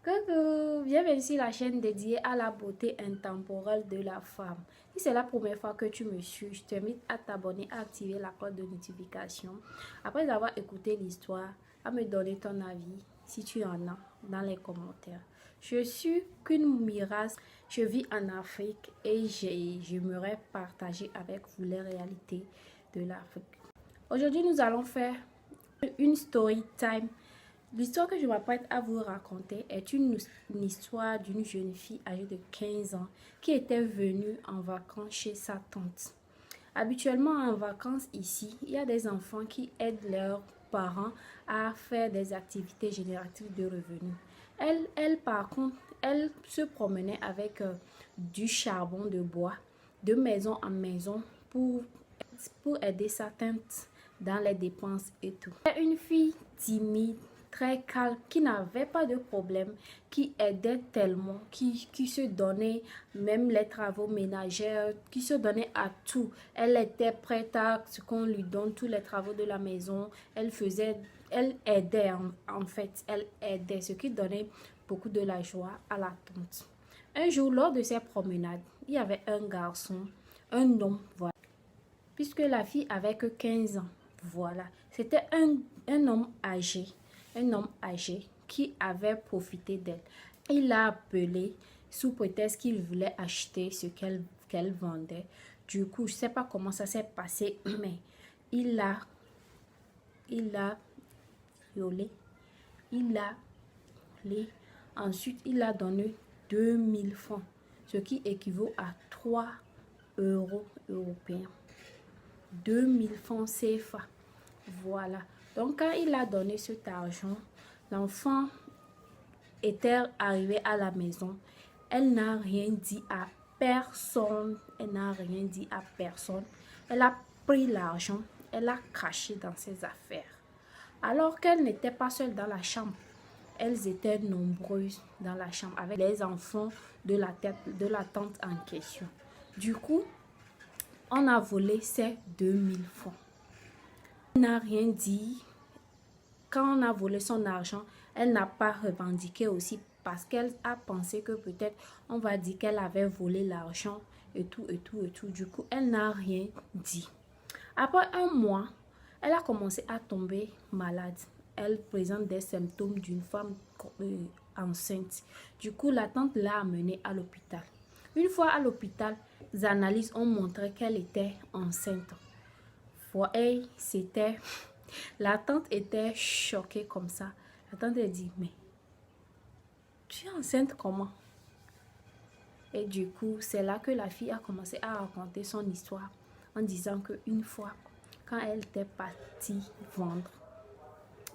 Coucou, bienvenue sur la chaîne dédiée à la beauté intemporelle de la femme. Si c'est la première fois que tu me suis, je t'invite à t'abonner, à activer la cloche de notification. Après avoir écouté l'histoire, à me donner ton avis, si tu en as, dans les commentaires. Je suis qu'une Miraz, je vis en Afrique et j'aimerais partager avec vous les réalités de l'Afrique. Aujourd'hui, nous allons faire une story time. L'histoire que je m'apprête à vous raconter est une histoire d'une jeune fille âgée de 15 ans qui était venue en vacances chez sa tante. Habituellement, en vacances ici, il y a des enfants qui aident leurs parents à faire des activités génératives de revenus. Elle par contre, elle se promenait avec du charbon de bois de maison en maison pour aider sa tante dans les dépenses et tout. Une fille timide, très calme, qui n'avait pas de problème, qui aidait tellement, qui se donnait même les travaux ménagers, qui se donnait à tout. Elle était prête à ce qu'on lui donne tous les travaux de la maison. Elle aidait en fait, elle aidait, ce qui donnait beaucoup de la joie à la tante. Un jour, lors de ces promenades, il y avait un garçon, un homme, voilà. Puisque la fille avait que 15 ans, voilà. C'était un homme âgé qui avait profité d'elle. Il l'a appelée sous prétexte qu'il voulait acheter ce qu'elle vendait. Du coup, je ne sais pas comment ça s'est passé, mais il l'a violée. Ensuite, il a donné 2000 francs, ce qui équivaut à 3 euros européens. 2000 francs CFA. Voilà. Donc, quand il a donné cet argent, l'enfant était arrivé à la maison. Elle n'a rien dit à personne. Elle n'a rien dit à personne. Elle a pris l'argent. Elle l'a caché dans ses affaires. Alors qu'elle n'était pas seule dans la chambre. Elles étaient nombreuses dans la chambre avec les enfants de la tante en question. Du coup, on a volé ces 2000 francs. Elle n'a rien dit. Quand on a volé son argent, elle n'a pas revendiqué aussi parce qu'elle a pensé que peut-être on va dire qu'elle avait volé l'argent et tout. Du coup, elle n'a rien dit. Après un mois, elle a commencé à tomber malade. Elle présente des symptômes d'une femme enceinte. Du coup, la tante l'a amenée à l'hôpital. Une fois à l'hôpital, les analyses ont montré qu'elle était enceinte. Et c'était... La tante était choquée comme ça. La tante a dit, mais tu es enceinte comment? Et du coup, c'est là que la fille a commencé à raconter son histoire en disant qu'une fois, quand elle était partie vendre,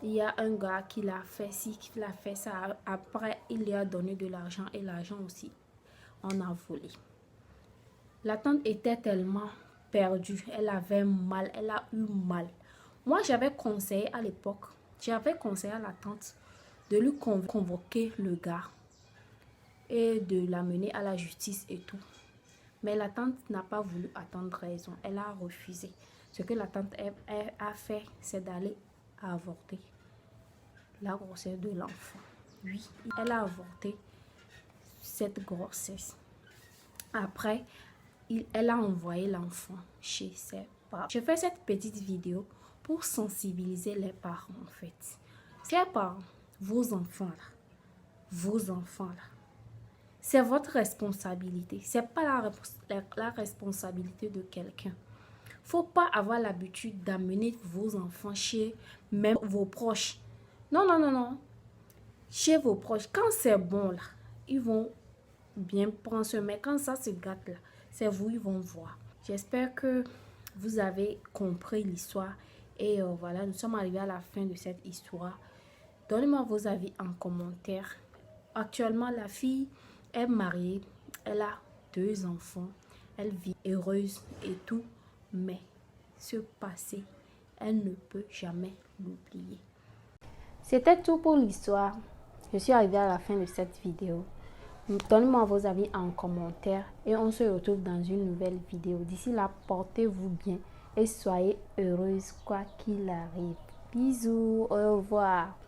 il y a un gars qui l'a fait ci, qui l'a fait ça. Après, il lui a donné de l'argent et l'argent aussi, on a volé. La tante était tellement perdue. Elle avait mal, elle a eu mal. Moi, j'avais conseillé à l'époque, j'avais conseillé à la tante de lui convoquer le gars et de l'amener à la justice et tout. Mais la tante n'a pas voulu attendre raison. Elle a refusé. Ce que la tante a fait, c'est d'aller avorter la grossesse de l'enfant. Oui, elle a avorté cette grossesse. Après, elle a envoyé l'enfant chez ses parents. Je fais cette petite vidéo pour sensibiliser les parents en fait. Ces parents, vos enfants là, c'est votre responsabilité. C'est pas la responsabilité de quelqu'un. Faut pas avoir l'habitude d'amener vos enfants chez même vos proches. Non. Chez vos proches, quand c'est bon là, ils vont bien prendre ce, mais quand ça se gâte là, c'est vous, ils vont voir. J'espère que vous avez compris l'histoire et voilà, nous sommes arrivés à la fin de cette histoire. Donnez-moi vos avis en commentaire. Actuellement, la fille est mariée, elle a 2 enfants, elle vit heureuse et tout, mais ce passé, elle ne peut jamais l'oublier. C'était tout pour l'histoire. Je suis arrivée à la fin de cette vidéo. Donnez-moi vos avis en commentaire et on se retrouve dans une nouvelle vidéo. D'ici là, portez-vous bien et soyez heureuse quoi qu'il arrive. Bisous, au revoir.